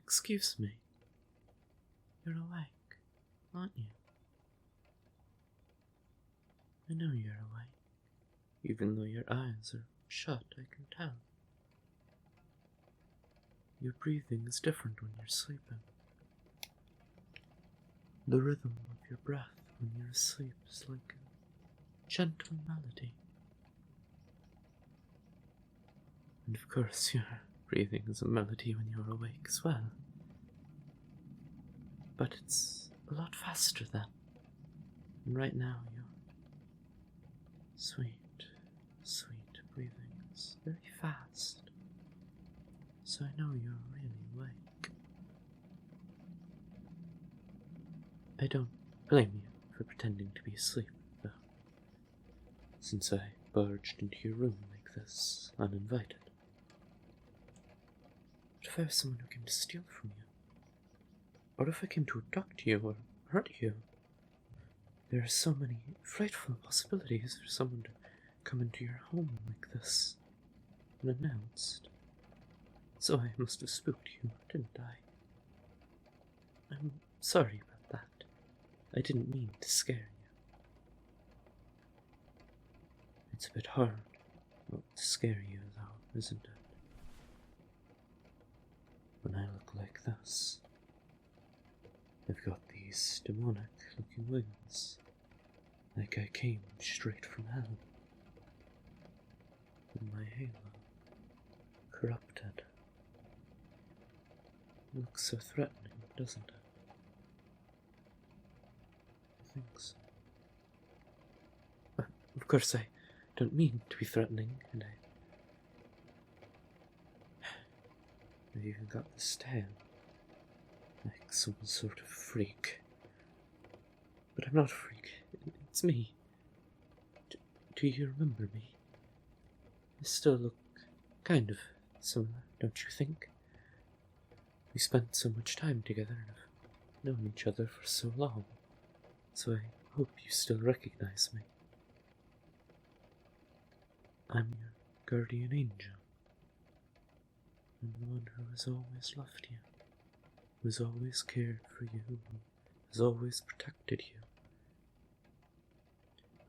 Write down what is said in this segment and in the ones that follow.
Excuse me. You're awake, aren't you? I know you're awake. Even though your eyes are shut, I can tell. Your breathing is different when you're sleeping. The rhythm of your breath when you're asleep is like a gentle melody. And of course, your breathing is a melody when you're awake as well. But it's a lot faster then. And right now, your sweet, sweet breathing is very fast. So I know you're really awake. I don't blame you for pretending to be asleep, though, since I barged into your room like this, uninvited. What if I was someone who came to steal from you? Or if I came to abduct you or hurt you? There are so many frightful possibilities for someone to come into your home like this, unannounced. So I must have spooked you, didn't I? I'm sorry about that. I didn't mean to scare you. It's a bit hard not to scare you, though, isn't it? When I look like this, I've got these demonic-looking wings, like I came straight from hell. And my halo, corrupted. It looks so threatening, doesn't it? I think so. Of course, I don't mean to be threatening, and I've even got this tail, like some sort of freak. But I'm not a freak, it's me. Do you remember me? I still look kind of similar, don't you think? We spent so much time together and have known each other for so long, so I hope you still recognize me. I'm your guardian angel. I'm the one who has always loved you, who has always cared for you, who has always protected you,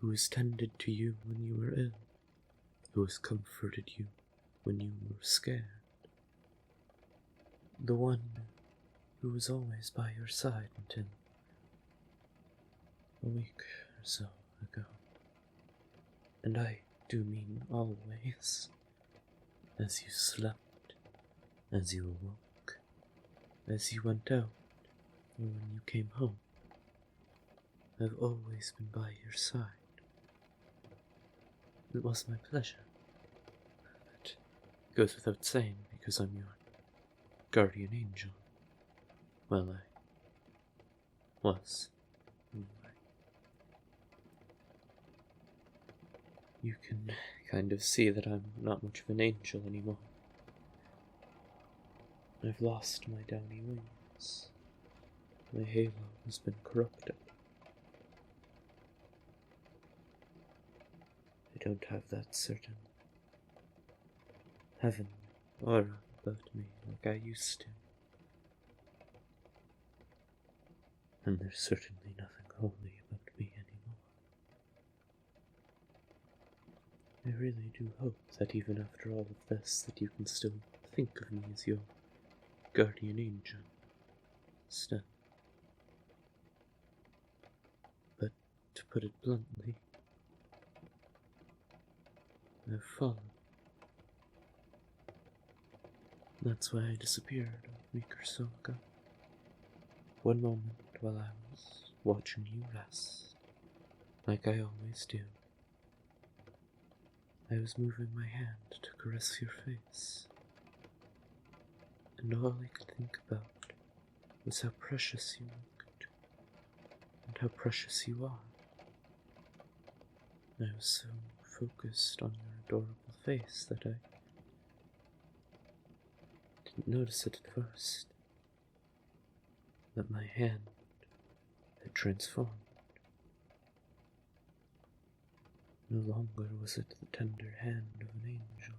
who has tended to you when you were ill, who has comforted you when you were scared. The one who was always by your side until a week or so ago. And I do mean always. As you slept, as you awoke, as you went out, or when you came home, I've always been by your side. It was my pleasure. It goes without saying because I'm your guardian angel. Well, I was, anyway. You can kind of see that I'm not much of an angel anymore. I've lost my downy wings. My halo has been corrupted. I don't have that certain heavenly aura about me like I used to. And there's certainly nothing holy about me anymore. I really do hope that even after all of this, that you can still think of me as your guardian angel still. But to put it bluntly, I've fallen. That's why I disappeared a week or so ago. One moment while I was watching you rest, like I always do, I was moving my hand to caress your face, and all I could think about was how precious you looked, and how precious you are. I was so focused on your adorable face that I didn't notice it at first, that my hand had transformed. No longer was it the tender hand of an angel.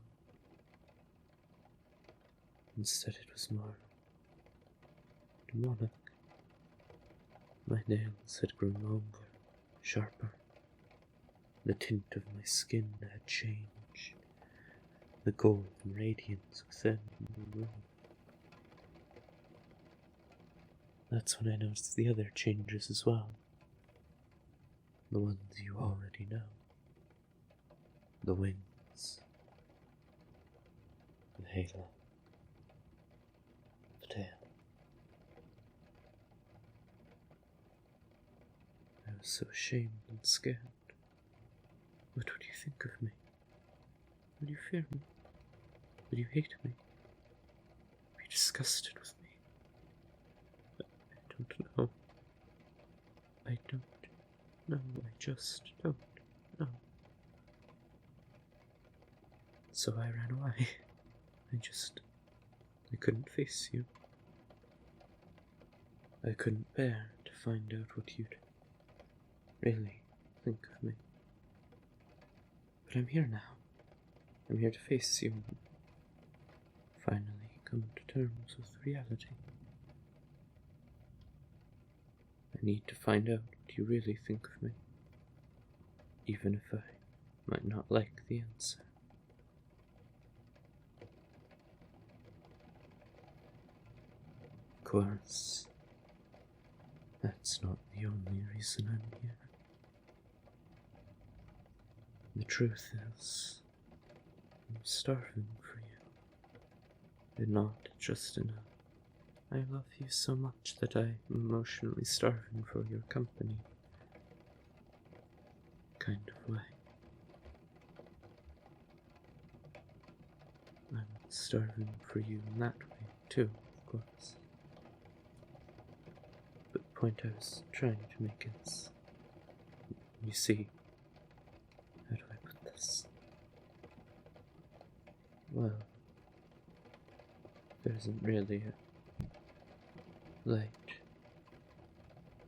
Instead it was more demonic. My nails had grown longer, sharper. The tint of my skin had changed. The golden radiance within the room. That's when I noticed the other changes as well. The ones you already know. The wings. The halo. The tail. I was so ashamed and scared. What would you think of me? Would you fear me? Would you hate me? Be disgusted with me? I don't know. I don't know. I just don't know. So I ran away. I couldn't face you. I couldn't bear to find out what you'd really think of me. But I'm here now. I'm here to face you and finally come to terms with reality. I need to find out what you really think of me, even if I might not like the answer. Of course, that's not the only reason I'm here. The truth is, I'm starving for you. And not just in a I love you so much that I'm emotionally starving for your company kind of way. I'm starving for you in that way too, of course. But the point I was trying to make is, you see, how do I put this? Well, there isn't really a light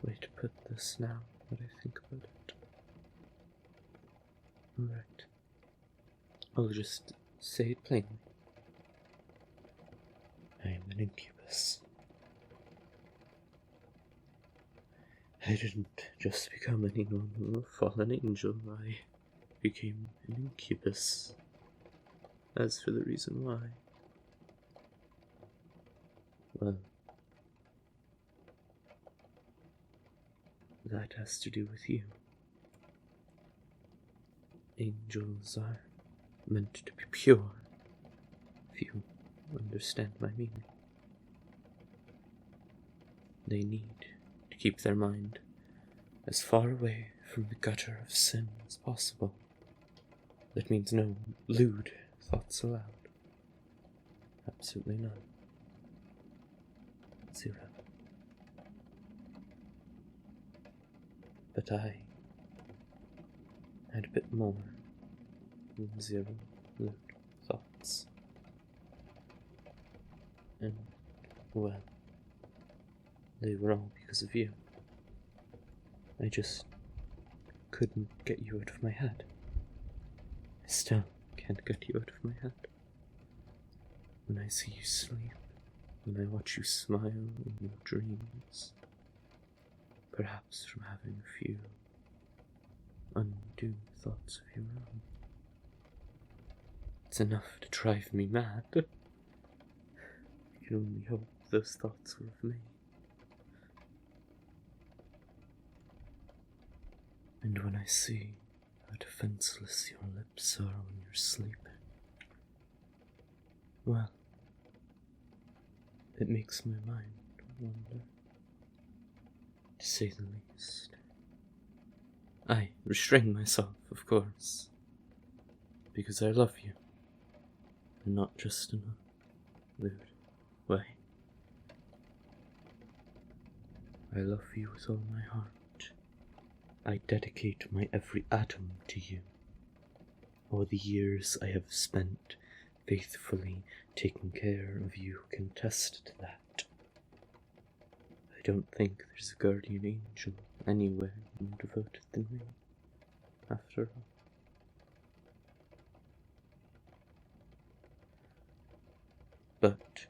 way to put this now that I think about it. Alright. I'll just say it plainly. I am an incubus. I didn't just become any normal fallen angel, I became an incubus. As for the reason why, well, that has to do with you. Angels are meant to be pure, if you understand my meaning. They need to keep their mind as far away from the gutter of sin as possible. That means no lewd thoughts allowed. Absolutely none. Zero. But I had a bit more than zero lewd thoughts. And, well, they were all because of you. I just couldn't get you out of my head. I still can't get you out of my head. When I see you sleep, when I watch you smile in your dreams, perhaps from having a few undue thoughts of your own. It's enough to drive me mad. I can only hope those thoughts were of me. And when I see how defenseless your lips are when you're sleeping, well, it makes my mind wander, to say the least. I restrain myself, of course, because I love you, and not just in a lewd way. I love you with all my heart. I dedicate my every atom to you. All the years I have spent faithfully taking care of you can attest to that. I don't think there's a guardian angel anywhere more devoted than me, after all. But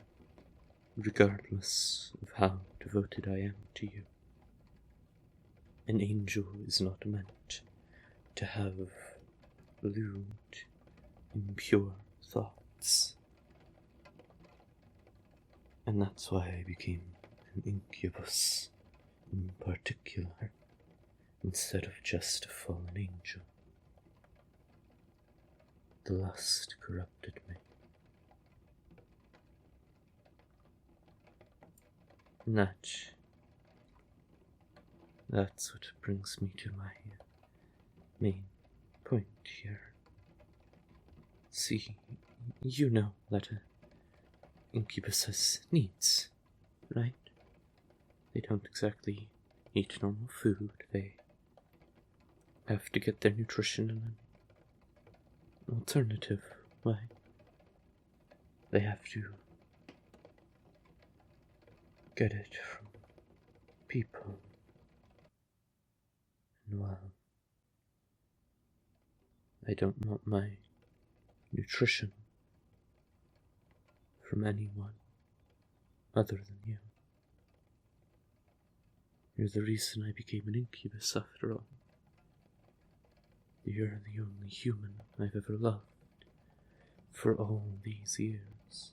regardless of how devoted I am to you. An angel is not meant to have lewd, impure thoughts. And that's why I became an incubus in particular, instead of just a fallen angel. The lust corrupted me. And that's what brings me to my main point here. See, you know that an incubus has needs, right? They don't exactly eat normal food. They have to get their nutrition in an alternative way. They have to get it from people. And well, I don't want my nutrition from anyone other than you. You're the reason I became an incubus after all. You're the only human I've ever loved for all these years.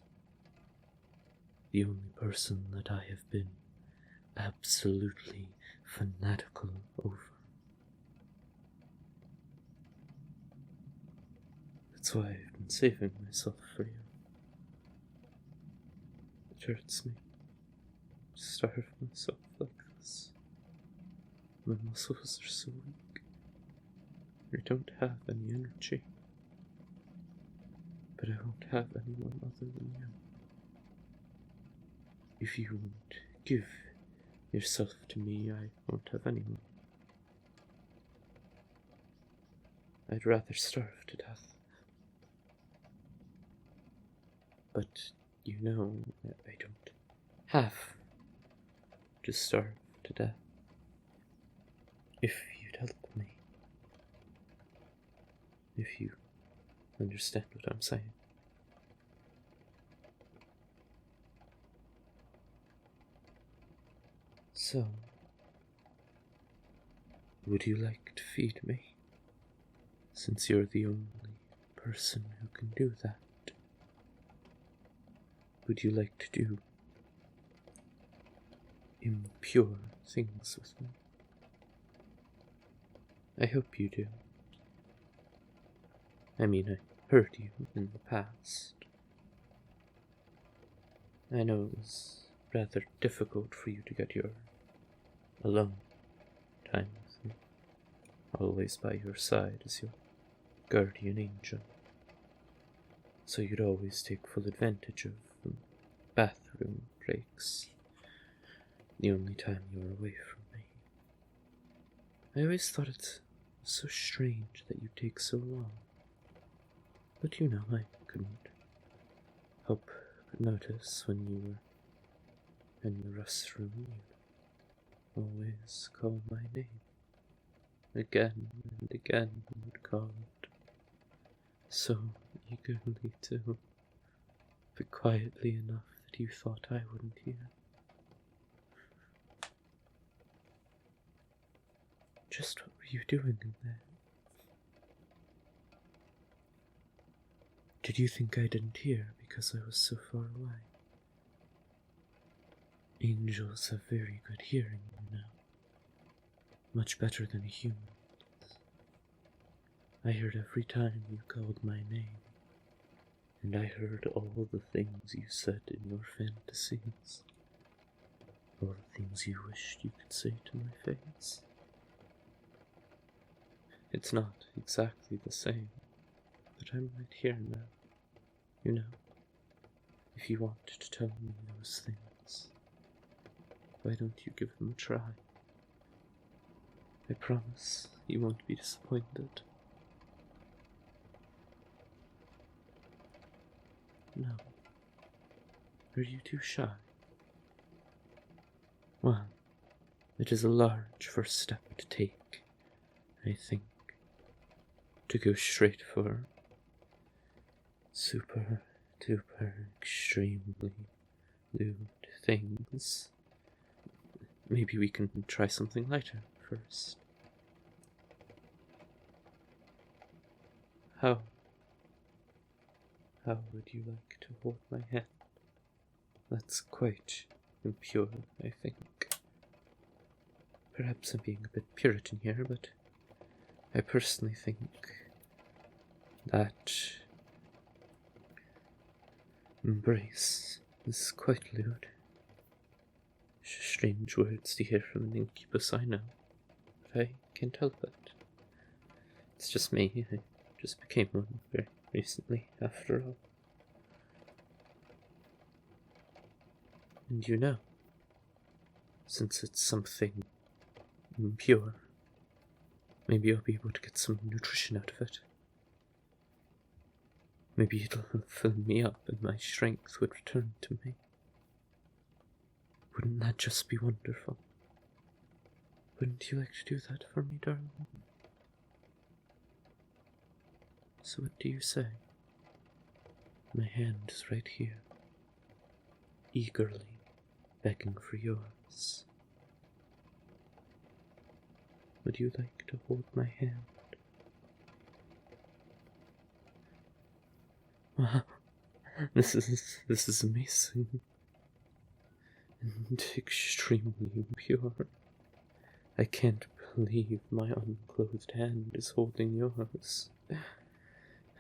The only person that I have been absolutely fanatical over. That's why I've been saving myself for you. It hurts me to starve myself like this. My muscles are so weak. I don't have any energy. But I won't have anyone other than you. If you won't give yourself to me, I won't have anyone. I'd rather starve to death. But you know that I don't have to starve to death. If you'd help me. If you understand what I'm saying. So, would you like to feed me? Since you're the only person who can do that. Would you like to do impure things with me? I hope you do. I mean, I heard you in the past. I know it was rather difficult for you to get your alone time with me. Always by your side as your guardian angel. So you'd always take full advantage of bathroom breaks. The only time you were away from me. I always thought it so strange that you take so long. But you know, I couldn't help but notice when you were in the restroom, you'd always call my name. Again and again you would call it. So eagerly too, but quietly enough that you thought I wouldn't hear. Just what were you doing in there? Did you think I didn't hear because I was so far away? Angels have very good hearing, you know. Much better than a human. I heard every time you called my name, and I heard all the things you said in your fantasies. All the things you wished you could say to my face. It's not exactly the same, but I'm right here now. You know, if you wanted to tell me those things, why don't you give them a try? I promise you won't be disappointed. No. Are you too shy? Well, it is a large first step to take, I think, to go straight for super duper extremely lewd things maybe we can try something lighter first. How would you like to hold my hand? That's quite impure, I think. Perhaps I'm being a bit Puritan here, but I personally think that embrace is quite lewd. Strange words to hear from an incubus, I know, but I can't help it. It's just me, I just became one very recently, after all. And you know, since it's something impure, maybe I'll be able to get some nutrition out of it. Maybe it'll fill me up and my strength would return to me. Wouldn't that just be wonderful? Wouldn't you like to do that for me, darling? So what do you say? My hand is right here, eagerly begging for yours. Would you like to hold my hand? Wow, this is amazing. And extremely pure. I can't believe my unclothed hand is holding yours.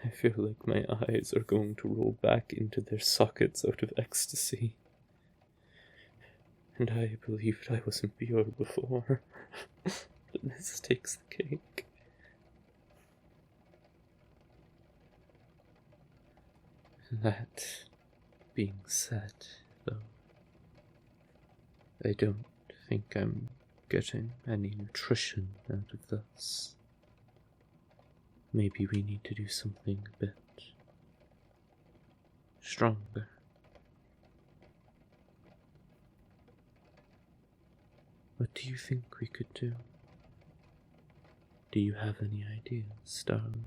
I feel like my eyes are going to roll back into their sockets out of ecstasy. And I believed I wasn't pure before. But this takes the cake. That being said, though, I don't think I'm getting any nutrition out of this. Maybe we need to do something a bit stronger. What do you think we could do? Do you have any ideas, darling?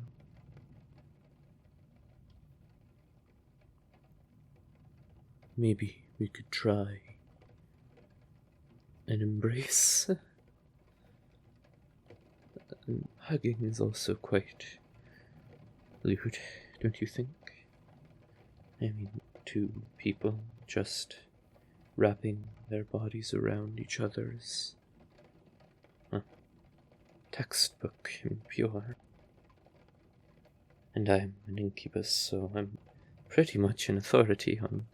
Maybe we could try an embrace. Hugging is also quite lewd, don't you think? I mean, two people just wrapping their bodies around each other's textbook impure. And I'm an incubus, so I'm pretty much an authority on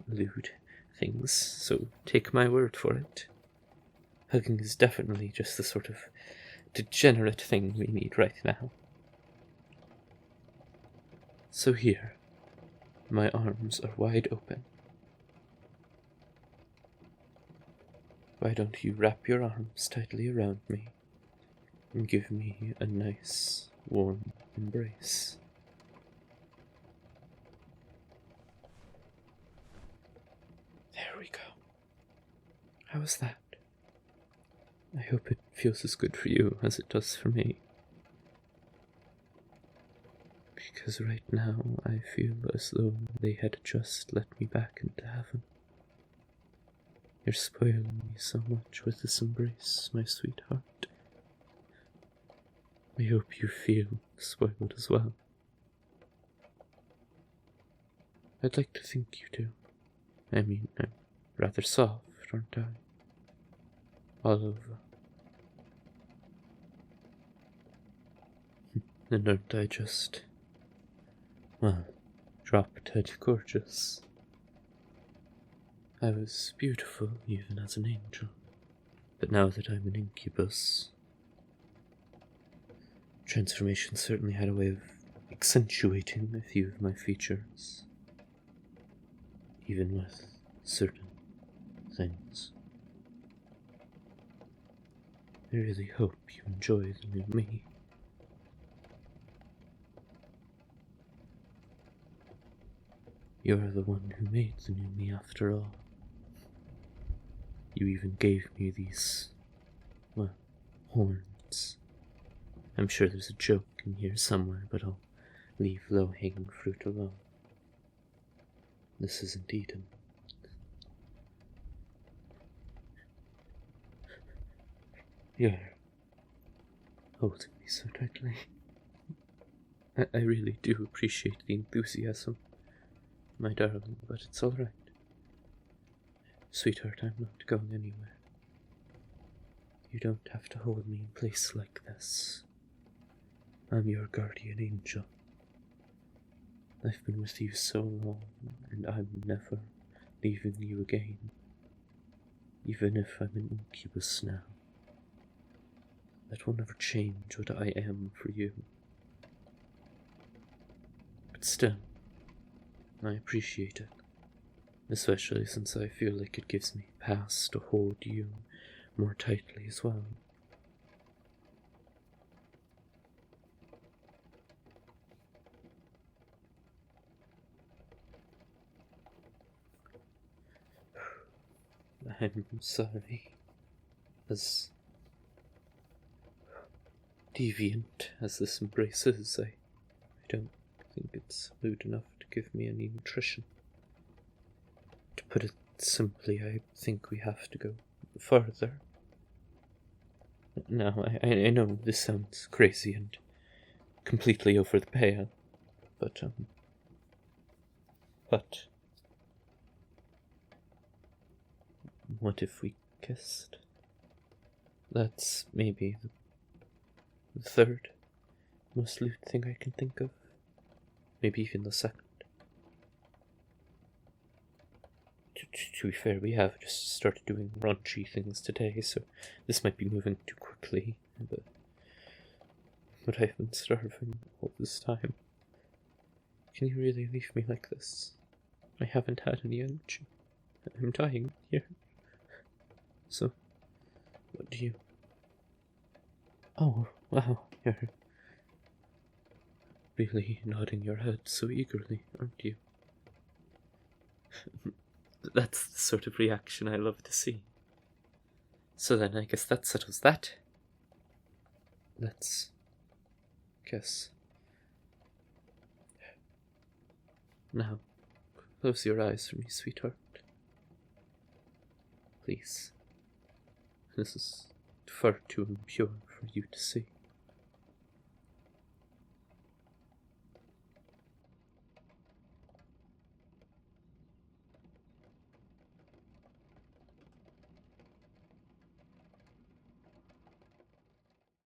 lewd things, so take my word for it. Hugging is definitely just the sort of degenerate thing we need right now. So here, my arms are wide open. Why don't you wrap your arms tightly around me and give me a nice, warm embrace? There we go. How is that? I hope it feels as good for you as it does for me. Because right now I feel as though they had just let me back into heaven. You're spoiling me so much with this embrace, my sweetheart. I hope you feel spoiled as well. I'd like to think you do. I mean, I'm rather soft, aren't I? All over. And aren't I just, well, drop-dead gorgeous? I was beautiful even as an angel, but now that I'm an incubus, transformation certainly had a way of accentuating a few of my features, even with certain things. I really hope you enjoy the new me. You're the one who made the new me after all. You even gave me these, well, horns. I'm sure there's a joke in here somewhere, but I'll leave low-hanging fruit alone. This isn't Eden. You're holding me so tightly. I really do appreciate the enthusiasm, my darling, but it's all right. Sweetheart, I'm not going anywhere. You don't have to hold me in place like this. I'm your guardian angel. I've been with you so long, and I'm never leaving you again. Even if I'm an incubus now. That will never change what I am for you. But still, I appreciate it. Especially since I feel like it gives me pass to hold you more tightly as well. I'm sorry. As deviant as this embrace is, I don't think it's food enough to give me any nutrition. To put it simply, I think we have to go further. Now, I know this sounds crazy and completely over the pale, but what if we kissed? That's maybe the third most lewd thing I can think of. Maybe even the second. To be fair, we have just started doing raunchy things today, so this might be moving too quickly, but I've been starving all this time. Can you really leave me like this? I haven't had any energy. I'm dying here. So, what do you... Oh, wow, you're really nodding your head so eagerly, aren't you? That's the sort of reaction I love to see. So then I guess that settles that. Let's kiss. Now, close your eyes for me, sweetheart. Please. This is far too impure for you to see.